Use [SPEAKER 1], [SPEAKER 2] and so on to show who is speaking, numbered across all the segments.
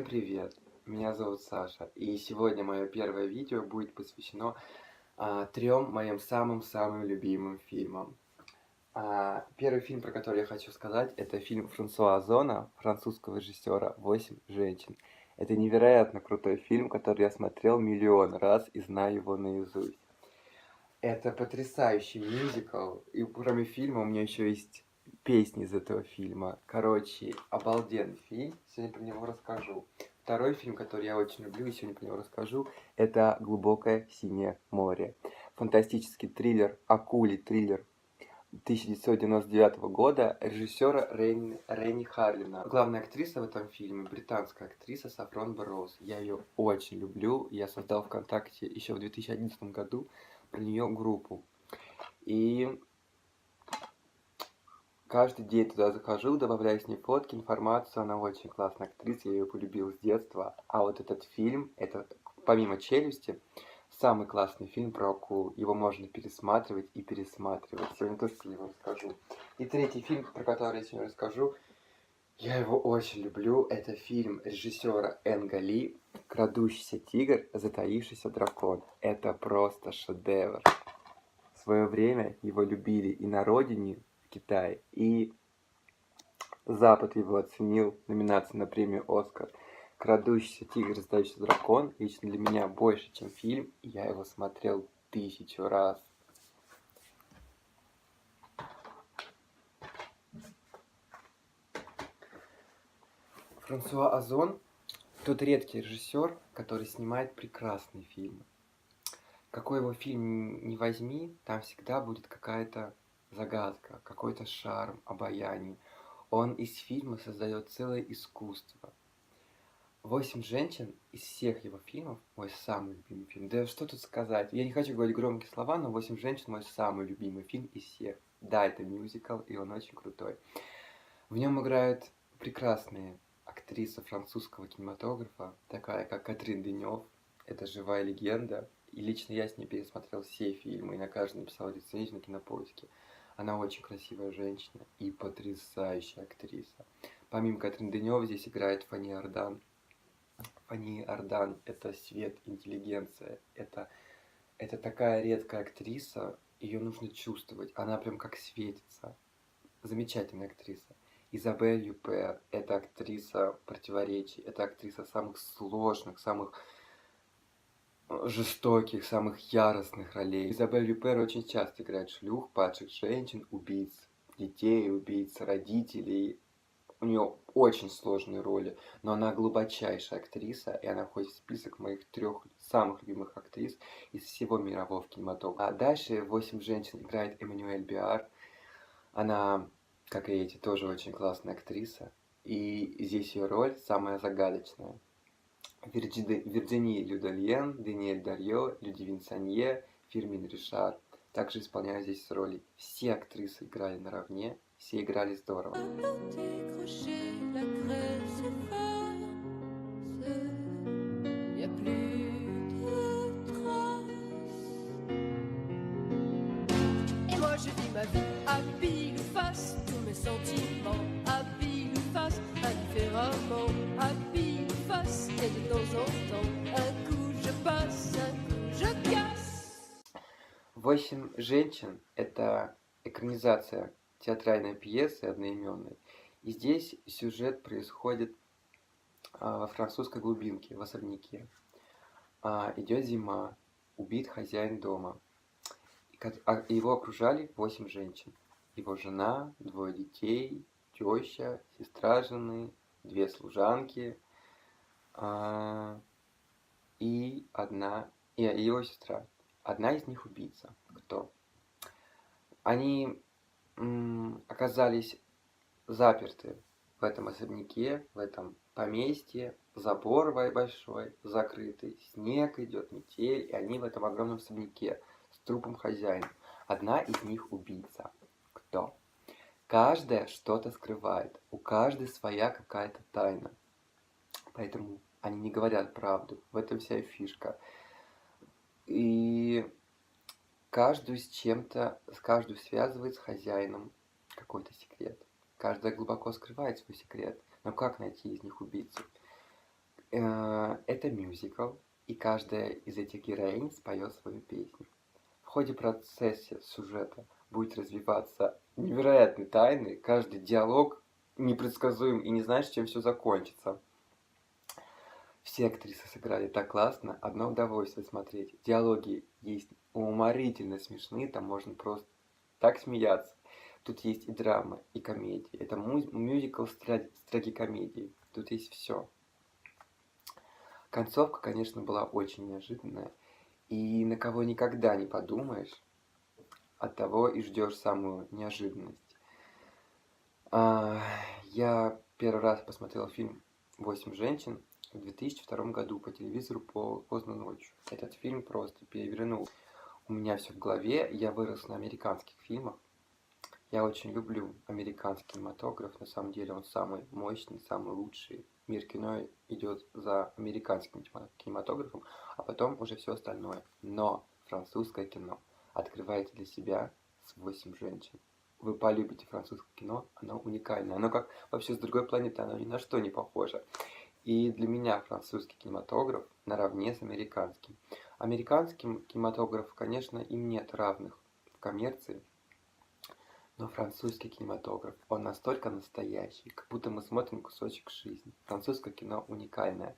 [SPEAKER 1] привет! Меня зовут Саша, и сегодня мое первое видео будет посвящено трем моим самым-самым любимым фильмам. Первый фильм, про который я хочу сказать, это фильм Франсуа Озона, французского режиссера «Восемь женщин». Это невероятно крутой фильм, который я смотрел миллион раз и знаю его наизусть. Это потрясающий мюзикл, и кроме фильма у меня еще есть песни из этого фильма. Короче, обалденный фильм, сегодня про него расскажу. Второй фильм, который я очень люблю и сегодня про него расскажу, это «Глубокое синее море». Фантастический триллер, акулий триллер 1999 года режиссера Ренни Харлина. Главная актриса в этом фильме британская актриса Сафрон Борроуз. Я ее очень люблю. Я создал ВКонтакте еще в 2011 году про нее группу. И каждый день туда захожу, добавляю с ней фотки, информацию. Она очень классная актриса, я ее полюбил с детства. А вот этот фильм, это помимо «Челюсти», самый классный фильм про акулу. Его можно пересматривать и пересматривать. Сегодня тоже про него расскажу. И третий фильм, про который я сегодня расскажу, я его очень люблю. Это фильм режиссера Энга Ли «Крадущийся тигр, затаившийся дракон». Это просто шедевр. В свое время его любили и на родине, в Китае, и Запад его оценил, номинация на премию «Оскар». «Крадущийся тигр, затаившийся дракон» лично для меня больше, чем фильм, и я его смотрел 1000 раз. Франсуа Озон – тот редкий режиссер, который снимает прекрасные фильмы. Какой его фильм не возьми, там всегда будет какая-то загадка, какой-то шарм, обаяние. Он из фильма создает целое искусство. «Восемь женщин» из всех его фильмов мой самый любимый фильм. Да что тут сказать? Я не хочу говорить громкие слова, но «Восемь женщин» мой самый любимый фильм из всех. Да, это мюзикл, и он очень крутой. В нем играют прекрасные актрисы французского кинематографа, такая как Катрин Денёв. Это живая легенда. И лично я с ней пересмотрел все фильмы и на каждый написал рецензию на Кинопоиске. Она очень красивая женщина и потрясающая актриса. Помимо Катрин Денёв здесь играет Фанни Ардан. Фанни Ардан – это свет, интеллигенция. Это такая редкая актриса, ее нужно чувствовать. Она прям как светится. Замечательная актриса. Изабель Юпер – это актриса противоречий, это актриса самых сложных, самых жестоких, самых яростных ролей. Изабель Юпер очень часто играет шлюх, падших женщин, убийц детей, убийц родителей. У нее очень сложные роли, но она глубочайшая актриса, и она входит в список моих 3 самых любимых актрис из всего мирового кинематографа. А дальше «Восемь женщин» играет Эммануэль Биар. Она, как и эти, тоже очень классная актриса. И здесь ее роль самая загадочная. Вирджини Людольен, Даниэль Дарьё, Людивин Санье, Фирмин Ришар также исполняют здесь роли. Все актрисы играли наравне, все играли здорово.
[SPEAKER 2] Je vis ma vie à pile ou face, tous mes sentiments à pile ou face, indifféremment à pile ou face, et de temps en temps, un coup je passe, un coup je casse.
[SPEAKER 1] «Восемь женщин» — это экранизация театральной пьесы одноименной. И здесь сюжет происходит во французской глубинке, в особняке. Идет зима, убит хозяин дома. Его окружали 8 женщин. Его жена, 2 детей, теща, сестра жены, 2 служанки и его сестра. Одна из них убийца. Кто? Они оказались заперты в этом особняке, в этом поместье, забор большой, закрытый, снег идет, метель, и они в этом огромном особняке с трупом хозяина. Одна из них убийца. Кто? Каждая что-то скрывает, у каждой своя какая-то тайна. Поэтому они не говорят правду, в этом вся фишка. И каждую связывает с хозяином какой-то секрет. Каждая глубоко скрывает свой секрет. Но как найти из них убийцу? Это мюзикл, и каждая из этих героинь споет свою песню. В ходе процесса сюжета будет развиваться невероятные тайны, каждый диалог непредсказуем и не знаешь, чем все закончится. Все актрисы сыграли так классно, одно удовольствие смотреть. Диалоги есть уморительно смешные, там можно просто так смеяться. Тут есть и драма, и комедия. Это мюзикл с трагикомедией. Тут есть все. Концовка, конечно, была очень неожиданная. И на кого никогда не подумаешь, от того и ждешь самую неожиданность. Я первый раз посмотрел фильм «8 женщин» в 2002 году по телевизору поздно ночью. Этот фильм просто перевернул у меня все в голове. Я вырос на американских фильмах. Я очень люблю американский кинематограф. На самом деле он самый мощный, самый лучший. Мир кино идет за американским кинематографом, а потом уже все остальное. Но французское кино открываете для себя с 8 женщин. Вы полюбите французское кино, оно уникальное. Оно как вообще с другой планеты, оно ни на что не похоже. И для меня французский кинематограф наравне с американским. Американским кинематограф, конечно, им нет равных в коммерции. Но французский кинематограф, он настолько настоящий, как будто мы смотрим кусочек жизни. Французское кино уникальное.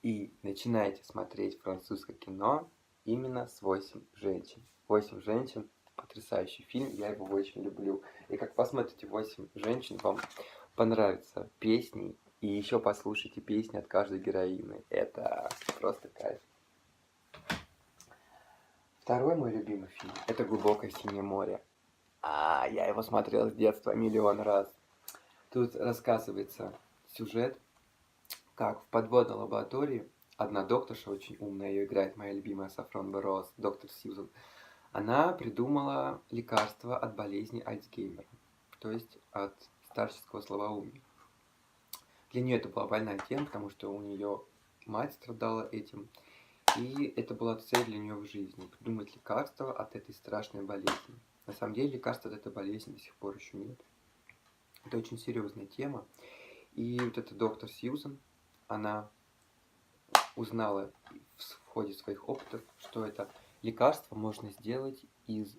[SPEAKER 1] И начинаете смотреть французское кино именно с 8 женщин. 8 женщин, потрясающий фильм, я его очень люблю. И как посмотрите 8 женщин, вам понравятся песни. И еще послушайте песни от каждой героини. Это просто кайф. Второй мой любимый фильм – это «Глубокое синее море». Я его смотрел с детства миллион раз. Тут рассказывается сюжет, как в подводной лаборатории одна докторша, очень умная, ее играет моя любимая Сафрон Бороз, доктор Сьюзан, она придумала лекарство от болезни Альцгеймера, то есть от старческого слабоумия. Для нее это была больная тема, потому что у нее мать страдала этим, и это была цель для нее в жизни – придумать лекарство от этой страшной болезни. На самом деле лекарства от этой болезни до сих пор еще нет. Это очень серьезная тема. И вот эта доктор Сьюзан, она узнала в ходе своих опытов, что это лекарство можно сделать из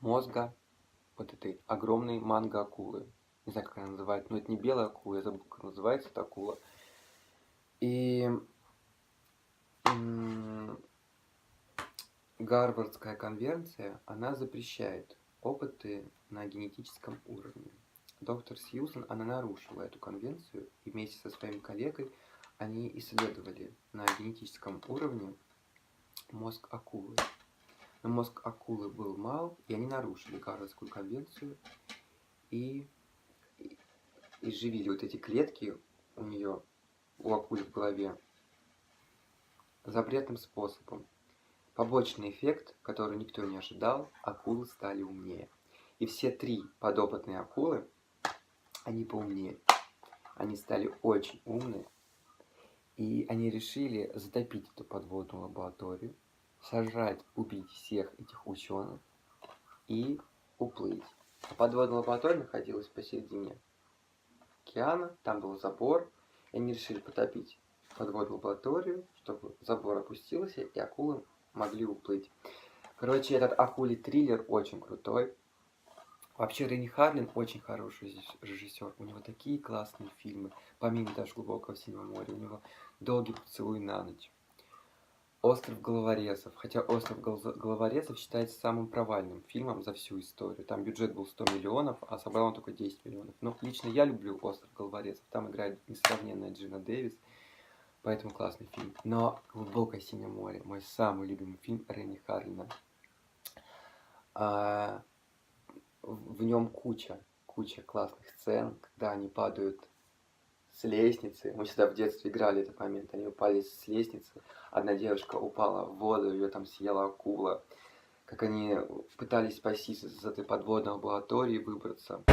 [SPEAKER 1] мозга вот этой огромной манго-акулы. Не знаю, как она называется, но это не белая акула, я забыл, как называется эта акула. И Гарвардская конвенция, она запрещает опыты на генетическом уровне. Доктор Сьюзан, она нарушила эту конвенцию, и вместе со своим коллегой они исследовали на генетическом уровне мозг акулы. Но мозг акулы был мал, и они нарушили Гарвардскую конвенцию и изживили вот эти клетки у нее, у акулы в голове, запретным способом. Побочный эффект, который никто не ожидал, акулы стали умнее. И все 3 подопытные акулы, они поумнее. Они стали очень умные. И они решили затопить эту подводную лабораторию, сожрать, убить всех этих ученых и уплыть. А подводная лаборатория находилась посередине океана, там был забор, и они решили потопить подводную лабораторию, чтобы забор опустился, и акулы могли уплыть. Короче, этот акулий триллер очень крутой. Вообще, Ренни Харлин очень хороший режиссер. У него такие классные фильмы, помимо даже «Глубокого синего моря». У него «Долгий поцелуй на ночь», «Остров головорезов». Хотя «Остров головорезов» считается самым провальным фильмом за всю историю. Там бюджет был 100 миллионов, а собрал он только 10 миллионов. Но лично я люблю «Остров головорезов». Там играет несравненная Джина Дэвис. Поэтому классный фильм. Но «Глубокое синее море» – мой самый любимый фильм Ренни Харлина. В нем куча классных сцен, когда они падают с лестницы. Мы всегда в детстве играли этот момент. Они упали с лестницы. Одна девушка упала в воду, ее там съела акула. Как они пытались спастись из этой подводной лаборатории, выбраться.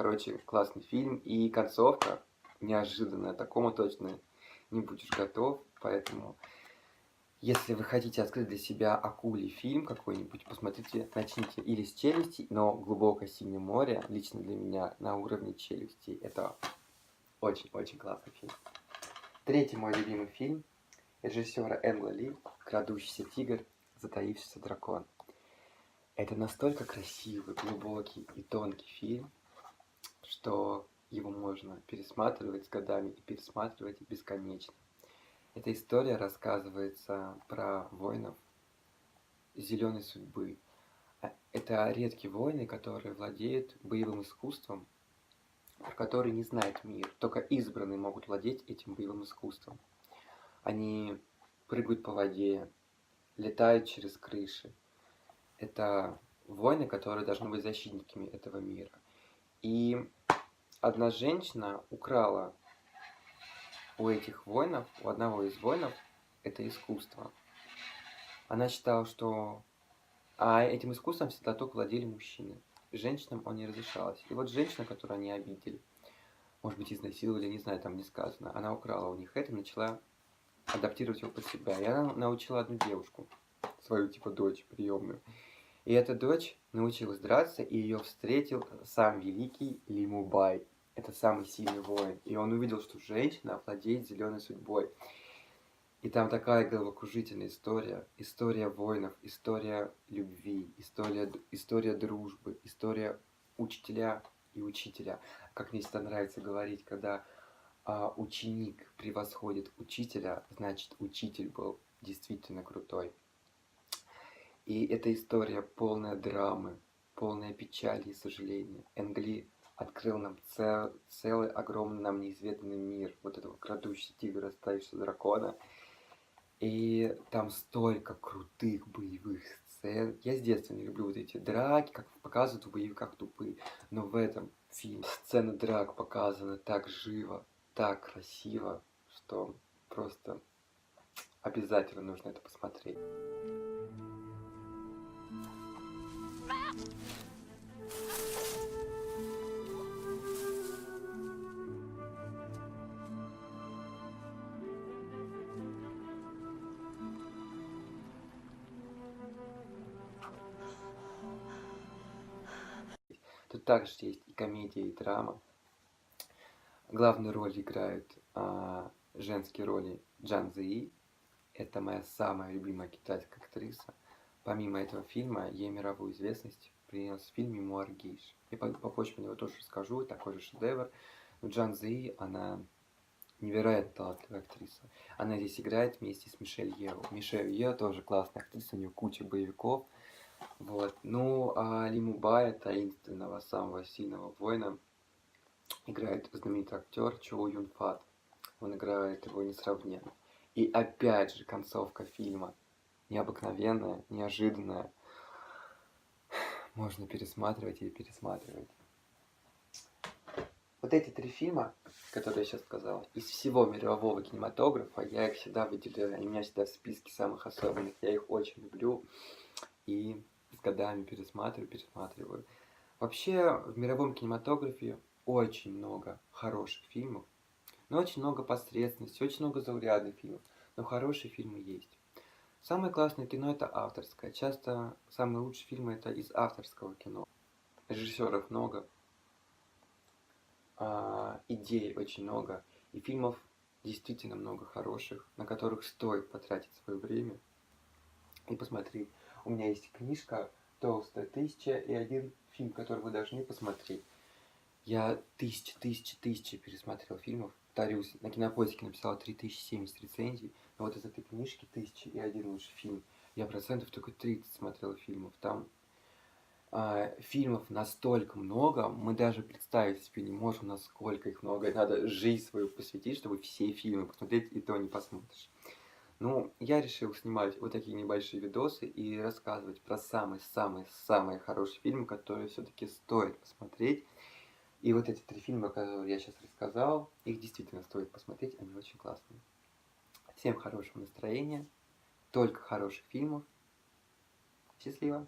[SPEAKER 1] Короче, классный фильм. И концовка неожиданная. Такому точно не будешь готов. Поэтому, если вы хотите открыть для себя акулий фильм какой-нибудь, посмотрите, начните или с «Челюсти», но «Глубокое синее море» лично для меня на уровне «Челюсти». Это очень-очень классный фильм. Третий мой любимый фильм режиссера Энга Ли «Крадущийся тигр, затаившийся дракон». Это настолько красивый, глубокий и тонкий фильм, что его можно пересматривать с годами и пересматривать бесконечно. Эта история рассказывается про воинов зеленой судьбы. Это редкие воины, которые владеют боевым искусством, про который не знает мир. Только избранные могут владеть этим боевым искусством. Они прыгают по воде, летают через крыши. Это воины, которые должны быть защитниками этого мира. И одна женщина украла у этих воинов, у одного из воинов, это искусство. Она считала, что этим искусством всегда только владели мужчины. Женщинам он не разрешалось. И вот женщина, которую они обидели, может быть, изнасиловали, не знаю, там не сказано, она украла у них это, начала адаптировать его под себя. И она научила одну девушку, свою типа дочь приемную. И эта дочь научилась драться, и ее встретил сам великий Ли Мубай. Это самый сильный воин. И он увидел, что женщина владеет зеленой судьбой. И там такая головокружительная история. История воинов, история любви, история дружбы, история учителя и учителя. Как мне всегда нравится говорить, когда ученик превосходит учителя, значит учитель был действительно крутой. И эта история полная драмы, полная печали и сожаления. Энг Ли открыл нам целый огромный нам неизведанный мир вот этого крадущегося тигра, затаившегося дракона. И там столько крутых боевых сцен. Я с детства не люблю вот эти драки, как показывают в боевиках тупые. Но в этом фильме сцены драк показаны так живо, так красиво, что просто обязательно нужно это посмотреть. Тут также есть и комедия, и драма. Главную роль играют женские роли Джан Цзи. Это моя самая любимая китайская актриса. Помимо этого фильма, ей мировую известность принес фильм «Мемуар гейши». Я попозже про него тоже расскажу, такой же шедевр. Но Джан Цзи, она невероятно талантливая актриса. Она здесь играет вместе с Мишель Ео. Мишель Ео тоже классная актриса, у нее куча боевиков. Вот. Ну, а Ли Мубая, таинственного, самого сильного воина, играет знаменитый актер Чоу Юн Фат. Он играет его несравненно. И опять же, концовка фильма необыкновенная, неожиданная. Можно пересматривать и пересматривать. Вот эти три фильма, которые я сейчас сказал, из всего мирового кинематографа, я их всегда выделяю. Они у меня всегда в списке самых особенных. Я их очень люблю. И с годами пересматриваю. Вообще, в мировом кинематографе очень много хороших фильмов, но очень много посредственности, очень много заурядных фильмов, но хорошие фильмы есть. Самое классное кино это авторское. Часто самые лучшие фильмы это из авторского кино. Режиссеров много, идей очень много, и фильмов действительно много хороших, на которых стоит потратить свое время и посмотреть. У меня есть книжка толстая, 1001 фильм, который вы должны посмотреть. Я тысячи пересмотрел фильмов. Повторюсь, на Кинопоиске написала 3070 рецензий. Но вот из этой книжки 1001 лучший фильм. Я процентов только 30 смотрел фильмов. Там фильмов настолько много, мы даже представить себе не можем, насколько их много. Надо жизнь свою посвятить, чтобы все фильмы посмотреть, и то не посмотришь. Ну, я решил снимать вот такие небольшие видосы и рассказывать про самые хорошие фильмы, которые все-таки стоит посмотреть. И вот эти три фильма, которые я сейчас рассказал, их действительно стоит посмотреть, они очень классные. Всем хорошего настроения, только хороших фильмов. Счастливо!